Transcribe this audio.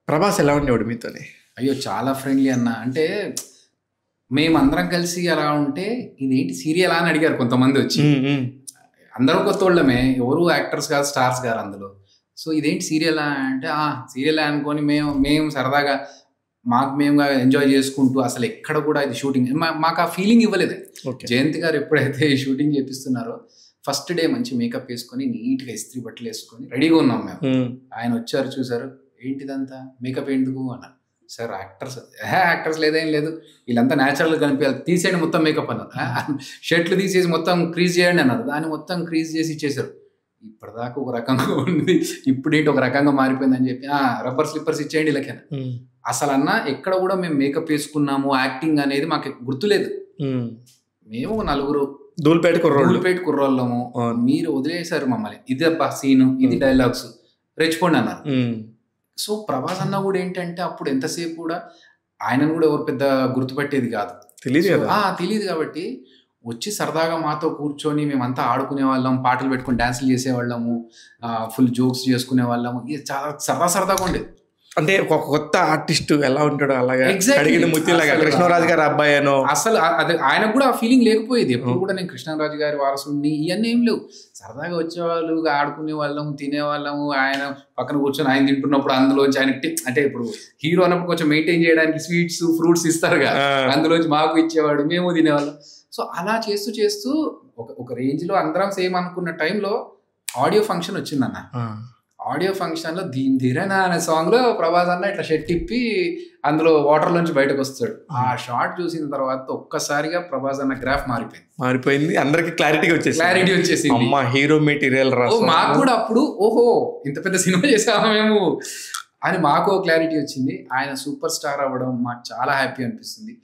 ప్రభాస్ ఎలా ఉండేవాడు మీతోని? అయ్యో! చాలా ఫ్రెండ్లీ అన్న. అంటే మేమందరం కలిసి అలా ఉంటే ఇదేంటి సీరియలా అని అడిగారు కొంతమందొచ్చి. అందరం కొత్తోళ్ళమే. ఎవరు యాక్టర్స్ కాదు, స్టార్స్ గారు అందులో. సో, ఇదేంటి సీరియలా అంటే, సీరియలే అనుకోని మేము సరదాగా మాకు మేముగా ఎంజాయ్ చేసుకుంటూ అసలు ఎక్కడ కూడా ఇది షూటింగ్ మాకు ఆ ఫీలింగ్ ఇవ్వలేదు. జయంత్ గారు ఎప్పుడైతే ఈ షూటింగ్ చేపిస్తున్నారో ఫస్ట్ డే మంచి మేకప్ వేసుకొని నీట్‌గా ఇస్త్రీ బట్టలు వేసుకొని రెడీగా ఉన్నాం మేము. ఆయన వచ్చారు, చూసారు. ఏంటిదంతా మేకప్ ఎందుకు అన్నారు. సార్ యాక్టర్స్ లేదేం లేదు, వీళ్ళంతా న్యాచురల్గా కనిపించాలి, తీసేయండి మొత్తం మేకప్ అన్నారు. షర్ట్లు తీసేసి మొత్తం క్రీజ్ చేయండి అన్నారు. దాన్ని మొత్తం క్రీజ్ చేసి ఇచ్చేసారు. ఇప్పటిదాకా ఒక రకంగా ఉంది, ఇప్పుడేంటి ఒక రకంగా మారిపోయిందని చెప్పి రబ్బర్ స్లిప్పర్స్ ఇచ్చేయండి ఇలాకైనా. అసలు ఎక్కడ కూడా మేము మేకప్ వేసుకున్నాము, యాక్టింగ్ అనేది మాకు గుర్తులేదు. మేము నలుగురు ధూళిపేట కుర్రోళ్ళము, మీరు వదిలేశారు మమ్మల్ని, ఇది అబ్బా సీను, ఇది డైలాగ్స్, రెచ్చిపోండి అన్నారు. సో ప్రభాస్ అన్న కూడా ఏంటంటే అప్పుడు ఎంతసేపు కూడా ఆయనను కూడా ఎవరు పెద్ద గుర్తుపట్టేది కాదు, తెలియదు కాబట్టి వచ్చి సరదాగా మాతో కూర్చొని మేమంతా ఆడుకునే వాళ్ళం, పాటలు పెట్టుకుని డాన్సులు చేసేవాళ్ళము, ఫుల్ జోక్స్ చేసుకునే వాళ్ళము. ఇది చాలా సరదాగా ఉండేది. అంటే ఒక కొత్త ఆర్టిస్ట్ ఎలా ఉంటాడో అలాగా కృష్ణరాజు గారి అబ్బాయి అనో అసలు అదే ఆయనకు కూడా ఆ ఫీలింగ్ లేకపోయేది. ఎప్పుడు కూడా నేను కృష్ణరాజు గారి వారసుని ఇవన్నీ ఏం లేవు. సరదాగా వచ్చేవాళ్ళు, ఆడుకునే వాళ్ళము, తినేవాళ్ళము. ఆయన పక్కన కూర్చొని ఆయన తింటున్నప్పుడు అందులోంచి ఆయన అంటే ఇప్పుడు హీరో అన్నప్పుడు కొంచెం మెయింటైన్ చేయడానికి స్వీట్స్, ఫ్రూట్స్ ఇస్తారుగా, అందులోంచి మాకు ఇచ్చేవాడు, మేము తినేవాళ్ళం. సో అలా చేస్తూ ఒక రేంజ్ లో అందరం సేమ్ అనుకున్న టైంలో ఆడియో ఫంక్షన్ వచ్చిందన్న. ఆడియో ఫంక్షన్ లో దీని ధీరేనా అనే సాంగ్ లో ప్రభాస్ అన్న ఇట్లా షర్ట్ ఇప్పి అందులో వాటర్ లోంచి బయటకు వస్తాడు. ఆ షార్ట్ చూసిన తర్వాత ఒక్కసారిగా ప్రభాస్ అన్న గ్రాఫ్ మారిపోయింది. అందరికి క్లారిటీ వచ్చేసి హీరో మెటీరియల్ మాకు కూడా అప్పుడు ఓహో ఇంత పెద్ద సినిమా చేసామా మేము అని మాకు క్లారిటీ వచ్చింది. ఆయన సూపర్ స్టార్ అవ్వడం మాకు చాలా హ్యాపీ అనిపిస్తుంది.